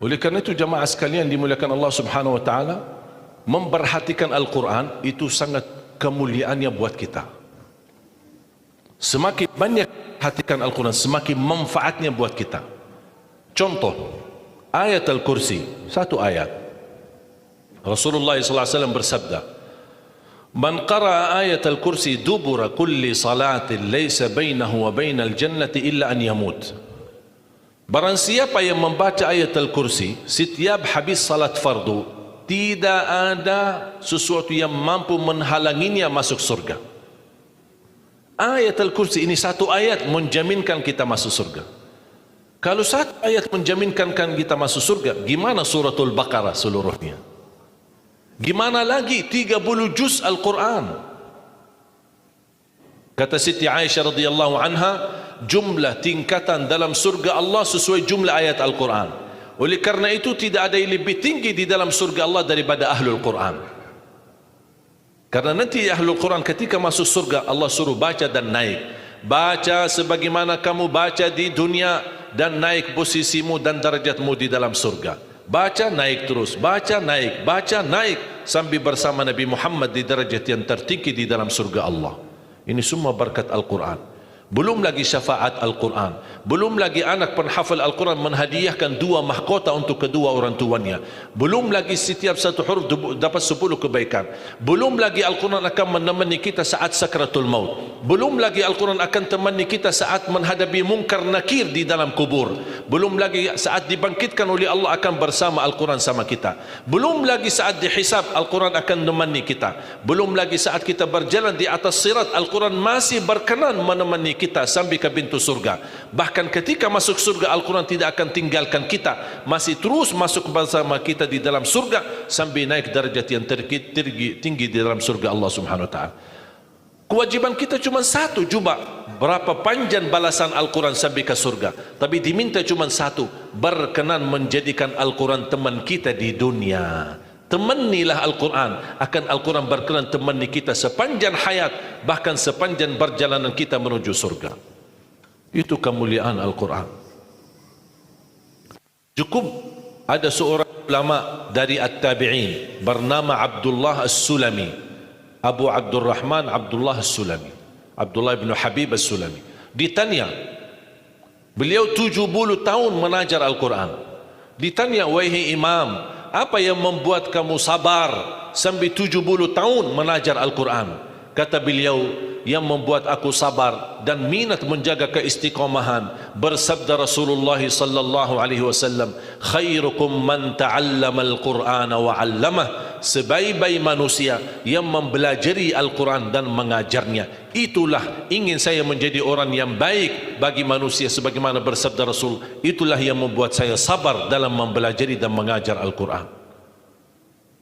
Oleh kerana itu jamaah sekalian dimuliakan Allah Subhanahu wa taala, memperhatikan Al-Quran itu sangat kemuliaannya buat kita. Semakin banyak perhatikan Al-Quran, semakin manfaatnya buat kita. Contoh, ayat Al-Kursi, satu ayat. Rasulullah SAW bersabda, "Man qara'a ayat Al-Kursi dubura kulli salatin laysa bainahu wa bainal jannati illa an yamut." Barang siapa yang membaca ayat Al-Kursi setiap habis salat fardu, tidak ada sesuatu yang mampu menghalanginya masuk surga. Ayat Al-Kursi ini satu ayat menjaminkan kita masuk surga. Kalau satu ayat menjaminkan kita masuk surga, gimana suratul Baqarah seluruhnya? Gimana lagi 30 juz Al-Quran? Kata Siti Aisyah radhiyallahu anha, jumlah tingkatan dalam surga Allah sesuai jumlah ayat Al-Quran. Oleh karena itu tidak ada yang lebih tinggi di dalam surga Allah daripada Ahlul Quran. Karena nanti Ahlul Quran ketika masuk surga Allah suruh baca dan naik. Baca sebagaimana kamu baca di dunia dan naik posisimu dan darjatmu di dalam surga. Baca naik terus, baca naik sampai bersama Nabi Muhammad di darjat yang tertinggi di dalam surga Allah. Ini semua berkat Al-Quran. Belum lagi syafaat Al-Quran, belum lagi anak penghafal Al-Quran menghadiahkan 2 mahkota untuk kedua orang tuanya, belum lagi setiap satu huruf dapat 10 kebaikan, belum lagi Al-Quran akan menemani kita saat sakratul maut, belum lagi Al-Quran akan temani kita saat menghadapi mungkar nakir di dalam kubur, belum lagi saat dibangkitkan oleh Allah akan bersama Al-Quran sama kita, belum lagi saat dihisab Al-Quran akan menemani kita, belum lagi saat kita berjalan di atas sirat Al-Quran masih berkenan menemani kita sampai ke pintu surga. Bahkan ketika masuk surga Al-Quran tidak akan tinggalkan kita, masih terus masuk bersama kita di dalam surga sampai naik darjat yang tinggi di dalam surga Allah Subhanahu wa taala. Kewajiban kita cuma satu, coba berapa panjang balasan Al-Quran sampai ke surga, tapi diminta cuma satu, berkenan menjadikan Al-Quran teman kita di dunia. Temanilah Al-Quran, akan Al-Quran berkenan temani kita sepanjang hayat, bahkan sepanjang perjalanan kita menuju surga. Itu kemuliaan Al-Quran. Cukup ada seorang ulama dari At-Tabi'in bernama Abdullah As-Sulami, Abu Abdurrahman Abdullah As-Sulami, Abdullah bin Habib As-Sulami. Ditanya, beliau 70 tahun mengajar Al-Quran. Ditanya, wahai imam, apa yang membuat kamu sabar sampai 70 tahun mengajar Al-Quran? Kata beliau, yang membuat aku sabar dan minat menjaga keistiqomahan, bersabda Rasulullah sallallahu alaihi wasallam, khairukum man ta'allama al-Qur'ana wa 'allamah, sebaik-baik manusia yang mempelajari Al-Quran dan mengajarnya. Itulah ingin saya menjadi orang yang baik bagi manusia, sebagaimana bersabda Rasul, itulah yang membuat saya sabar dalam mempelajari dan mengajar Al-Quran.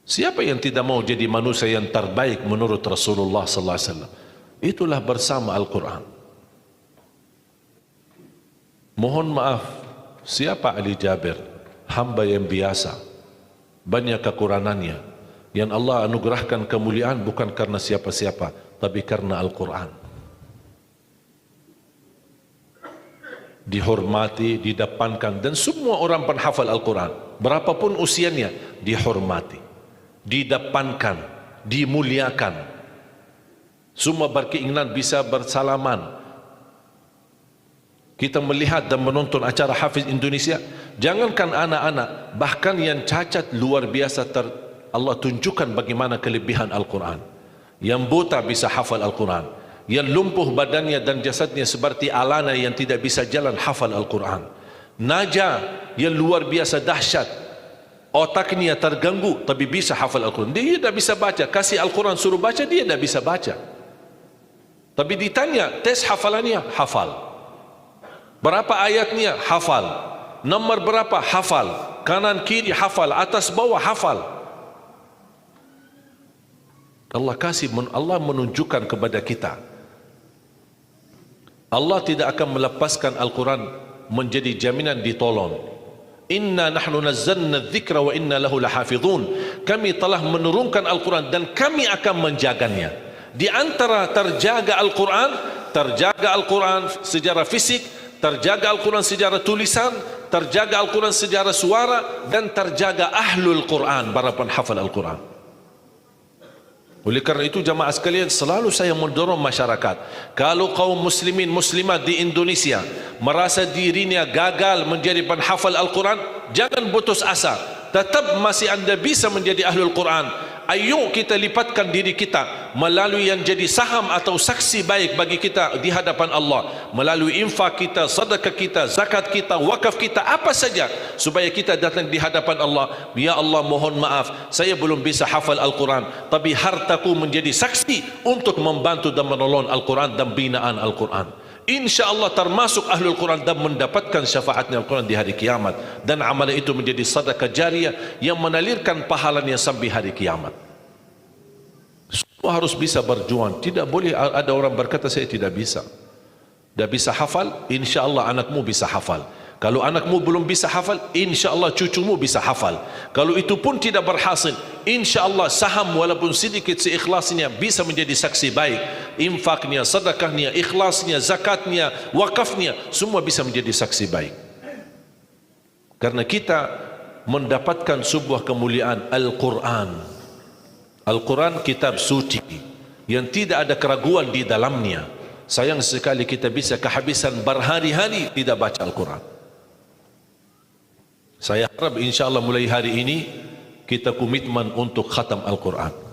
Siapa yang tidak mau jadi manusia yang terbaik menurut Rasulullah sallallahu alaihi wasallam? Itulah bersama Al-Quran. Mohon maaf, siapa Ali Jabir? Hamba yang biasa, banyak kekurangannya. Yang Allah anugerahkan kemuliaan bukan karena siapa-siapa, tapi karena Al-Quran. Dihormati, didepankan, dan semua orang penghafal Al-Quran, berapapun usianya, dihormati, didepankan, dimuliakan. Semua berkeinginan bisa bersalaman. Kita melihat dan menonton acara Hafiz Indonesia, jangankan anak-anak, bahkan yang cacat luar biasa Allah tunjukkan bagaimana kelebihan Al-Quran. Yang buta bisa hafal Al-Quran, yang lumpuh badannya dan jasadnya seperti alana yang tidak bisa jalan hafal Al-Quran. Naja yang luar biasa dahsyat, otaknya terganggu tapi bisa hafal Al-Quran. Dia tidak bisa baca, kasih Al-Quran suruh baca, dia tidak bisa baca. Tapi ditanya tes hafalannya, hafal. Berapa ayatnya? Hafal. Nomor berapa? Hafal. Kanan kiri hafal, atas bawah hafal. Allah menunjukkan kepada kita, Allah tidak akan melepaskan Al-Quran menjadi jaminan ditolong. Inna nahnu nazzalna dzikra wa inna lahu lahafizun. Kami telah menurunkan Al-Quran dan kami akan menjaganya. Di antara terjaga Al-Quran secara fisik, terjaga Al-Quran secara tulisan, terjaga Al-Quran secara suara, dan terjaga ahlul Quran, para penghafal Al-Quran. Oleh kerana itu jamaah sekalian, selalu saya mendorong masyarakat, kalau kaum muslimin muslimat di Indonesia merasa dirinya gagal menjadi penghafal Al-Quran, jangan putus asa, tetap masih anda bisa menjadi ahlul Quran. Ayo kita lipatkan diri kita melalui yang jadi saham atau saksi baik bagi kita di hadapan Allah, melalui infak kita, sedekah kita, zakat kita, wakaf kita, apa saja, supaya kita datang di hadapan Allah. Ya Allah, mohon maaf, saya belum bisa hafal Al-Quran, tapi hartaku menjadi saksi untuk membantu dan menolong Al-Quran dan binaan Al-Quran. Insya Allah termasuk ahlul Quran dan mendapatkan syafaatnya Al-Quran di hari kiamat, dan amalan itu menjadi sedekah jariah yang menalirkan pahalanya sampai hari kiamat. Semua harus bisa berjuang. Tidak boleh ada orang berkata saya tidak bisa, tidak bisa hafal. Insya Allah anakmu bisa hafal. Kalau anakmu belum bisa hafal, insya Allah cucumu bisa hafal. Kalau itu pun tidak berhasil, insya Allah saham walaupun sedikit seikhlasnya bisa menjadi saksi baik. Infaknya, sedekahnya, ikhlasnya, zakatnya, wakafnya, semua bisa menjadi saksi baik. Karena kita mendapatkan sebuah kemuliaan Al-Quran. Al-Quran kitab suci yang tidak ada keraguan di dalamnya. Sayang sekali kita bisa kehabisan berhari-hari tidak baca Al-Quran. Saya harap insya Allah mulai hari ini kita komitmen untuk khatam Al-Quran.